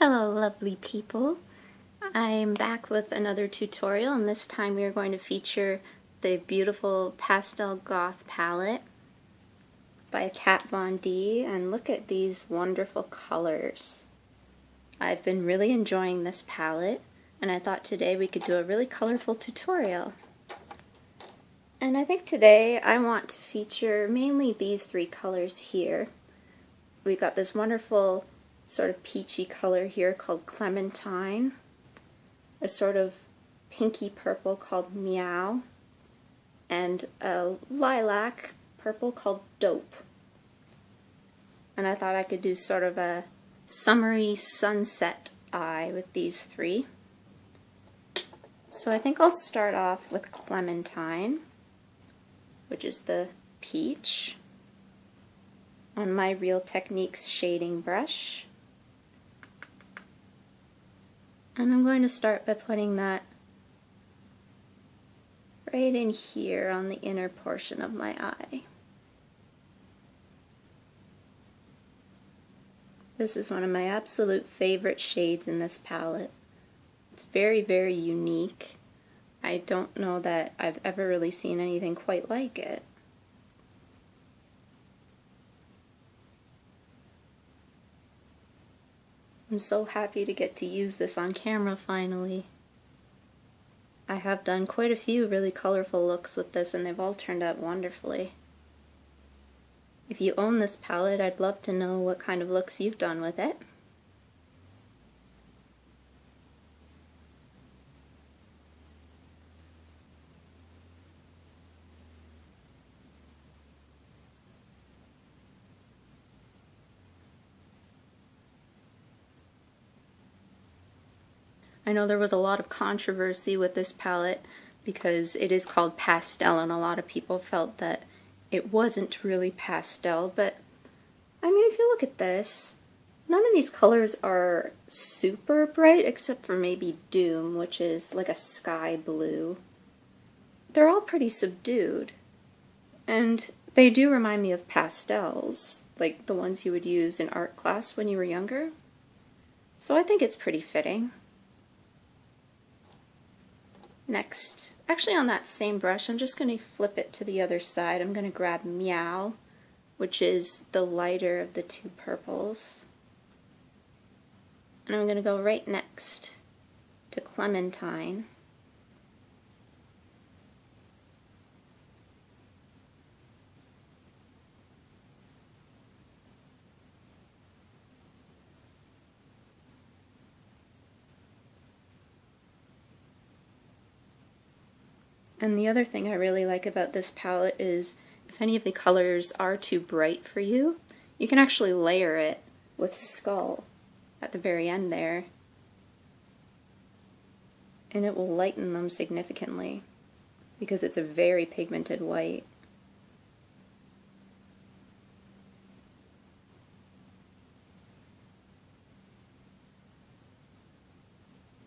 Hello lovely people. I'm back with another tutorial, and this time we are going to feature the beautiful Pastel Goth palette by Kat Von D, and look at these wonderful colors. I've been really enjoying this palette, and I thought today we could do a really colorful tutorial. And I think today I want to feature mainly these three colors here. We've got this wonderful sort of peachy color here called Clementine, a sort of pinky purple called Meow, and a lilac purple called Dope. And I thought I could do sort of a summery sunset eye with these three. So I think I'll start off with Clementine, which is the peach, on my Real Techniques shading brush. And I'm going to start by putting that right in here on the inner portion of my eye. This is one of my absolute favorite shades in this palette. It's very, very unique. I don't know that I've ever really seen anything quite like it. I'm so happy to get to use this on camera finally. I have done quite a few really colorful looks with this, and they've all turned out wonderfully. If you own this palette, I'd love to know what kind of looks you've done with it. I know there was a lot of controversy with this palette because it is called pastel, and a lot of people felt that it wasn't really pastel, but I mean, if you look at this, none of these colors are super bright except for maybe Doom, which is like a sky blue. They're all pretty subdued, and they do remind me of pastels, like the ones you would use in art class when you were younger. So I think it's pretty fitting. Next, actually on that same brush, I'm just going to flip it to the other side. I'm going to grab Meow, which is the lighter of the two purples. And I'm going to go right next to Clementine. And the other thing I really like about this palette is if any of the colors are too bright for you, you can actually layer it with Skull at the very end there, and it will lighten them significantly because it's a very pigmented white.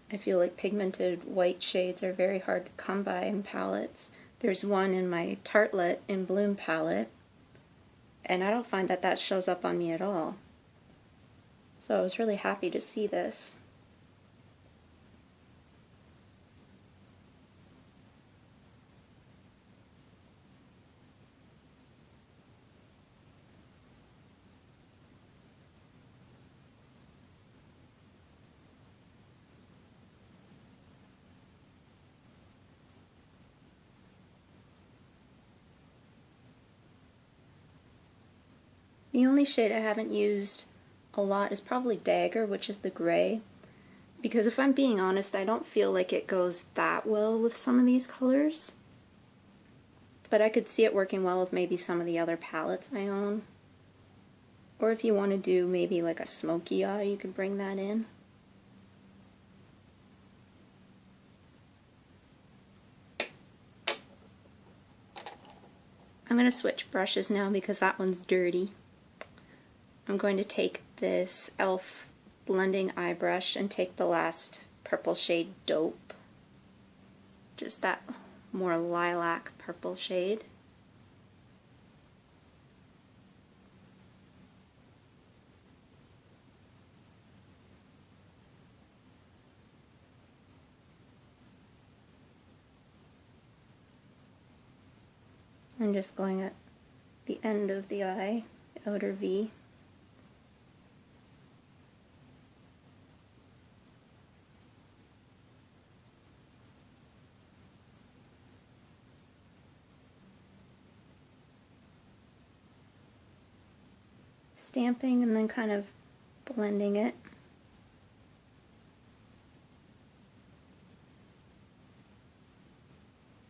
I feel like pigmented white shades are very hard to come by in palettes. There's one in my Tartelette in Bloom palette, and I don't find that that shows up on me at all. So I was really happy to see this. The only shade I haven't used a lot is probably Dagger, which is the gray, because if I'm being honest, I don't feel like it goes that well with some of these colors, but I could see it working well with maybe some of the other palettes I own. Or if you want to do maybe like a smoky eye, you could bring that in. I'm going to switch brushes now because that one's dirty. I'm going to take this E.l.f. blending eye brush and take the last purple shade Dope, just that more lilac purple shade. I'm just going at the end of the eye, the outer V. Stamping and then kind of blending it.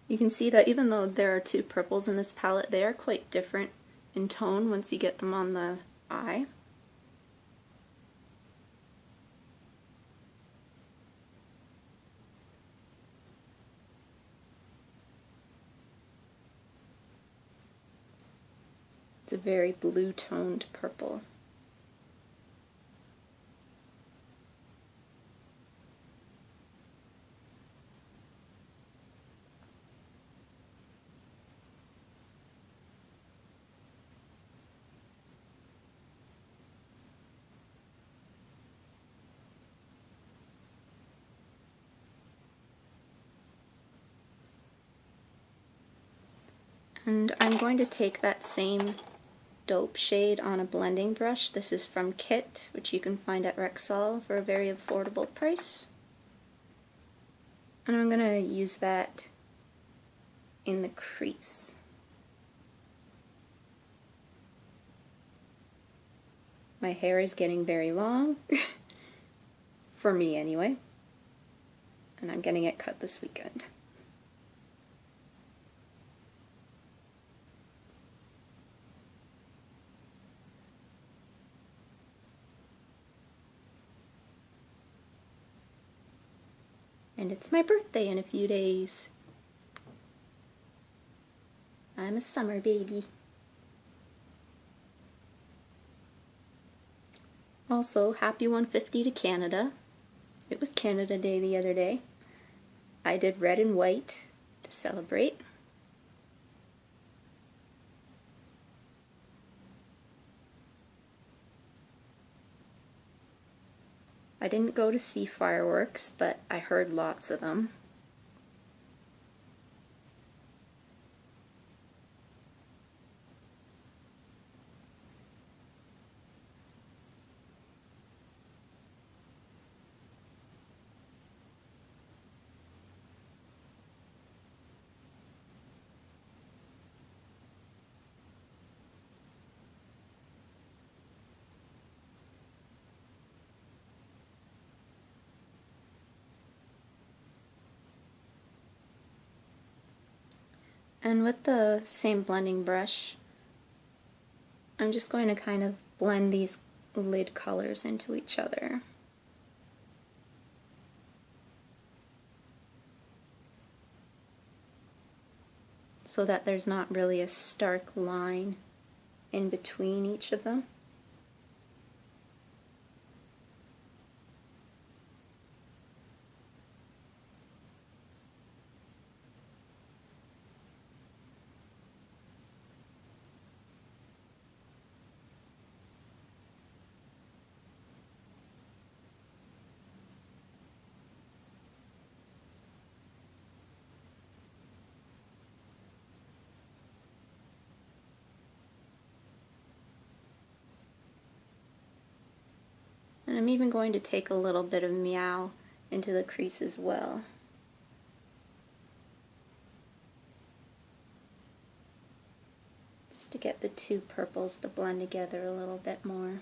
You can see that even though there are two purples in this palette, they are quite different in tone once you get them on the eye. It's a very blue-toned purple. And I'm going to take that same Taupe shade on a blending brush. This is from Kit, which you can find at Rexall for a very affordable price. And I'm going to use that in the crease. My hair is getting very long, for me anyway, and I'm getting it cut this weekend. And it's my birthday in a few days. I'm a summer baby. Also, happy 150 to Canada. It was Canada Day the other day. I did red and white to celebrate. I didn't go to see fireworks, but I heard lots of them. And with the same blending brush, I'm just going to kind of blend these lid colors into each other. So that there's not really a stark line in between each of them. And I'm even going to take a little bit of Meow into the crease as well. Just to get the two purples to blend together a little bit more.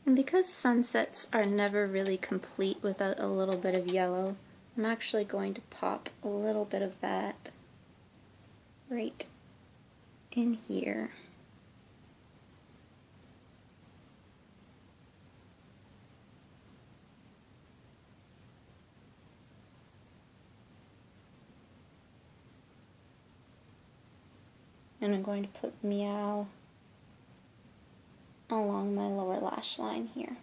And because sunsets are never really complete without a little bit of yellow, I'm actually going to pop a little bit of that right in here. And I'm going to put Meow along my lower lash line here.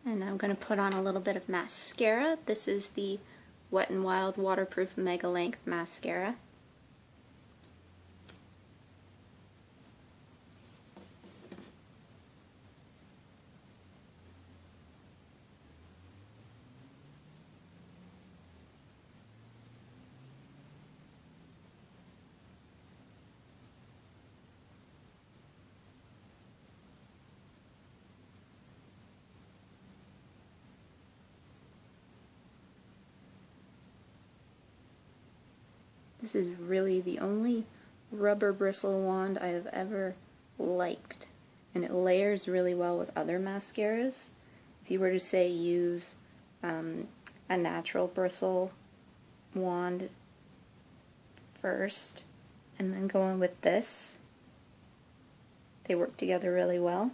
And I'm going to put on a little bit of mascara. This is the Wet n Wild Waterproof Megalength Mascara. This is really the only rubber bristle wand I have ever liked, and it layers really well with other mascaras. If you were to say use a natural bristle wand first and then go in with this, they work together really well.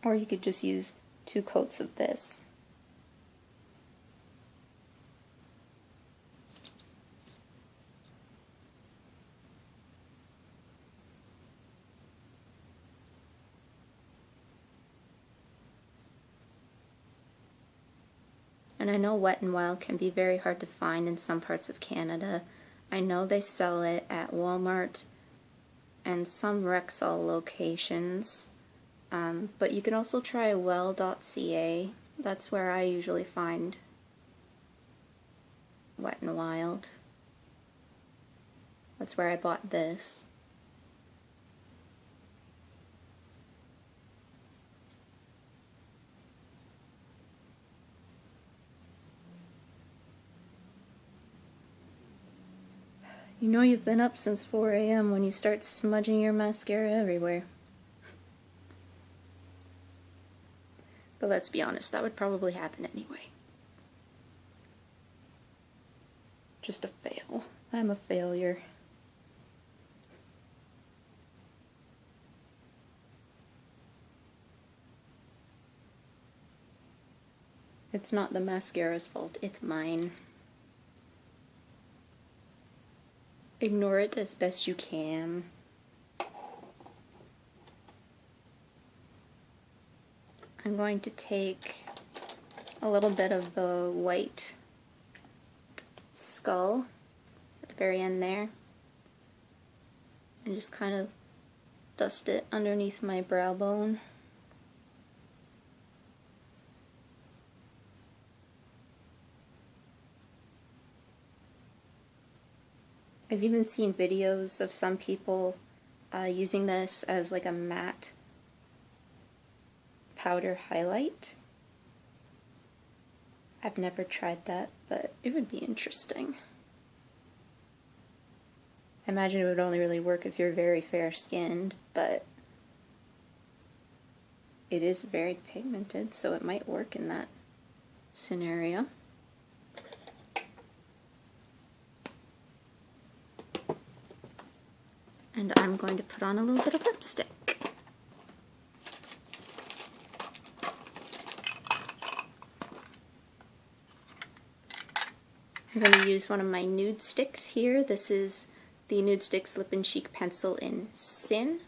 Or you could just use 2 coats of this. And I know Wet n Wild can be very hard to find in some parts of Canada. I know they sell it at Walmart and some Rexall locations, but you can also try well.ca. That's where I usually find Wet n Wild. That's where I bought this. You know you've been up since 4 a.m. when you start smudging your mascara everywhere. But let's be honest, that would probably happen anyway. Just a fail. I'm a failure. It's not the mascara's fault, it's mine. Ignore it as best you can. I'm going to take a little bit of the white skull at the very end there and just kind of dust it underneath my brow bone. I've even seen videos of some people using this as like a matte powder highlight. I've never tried that, but it would be interesting. I imagine it would only really work if you're very fair-skinned, but it is very pigmented, so it might work in that scenario. And I'm going to put on a little bit of lipstick. I'm going to use one of my Nudestix here. This is the Nudestix Lip and Cheek Pencil in Sin.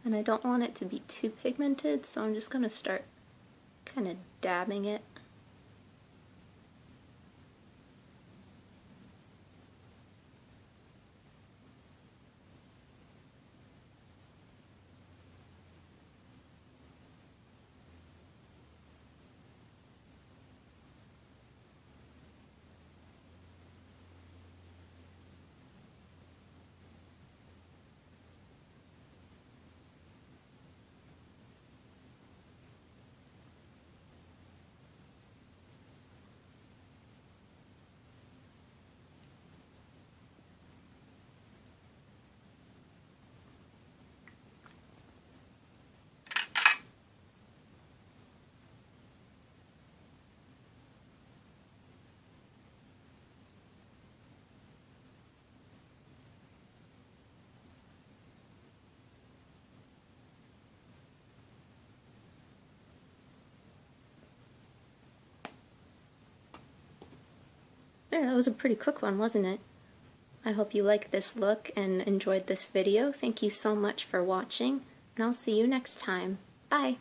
And I don't want it to be too pigmented, so I'm just going to start kind of dabbing it. There, that was a pretty quick one, wasn't it? I hope you liked this look and enjoyed this video. Thank you so much for watching, and I'll see you next time. Bye!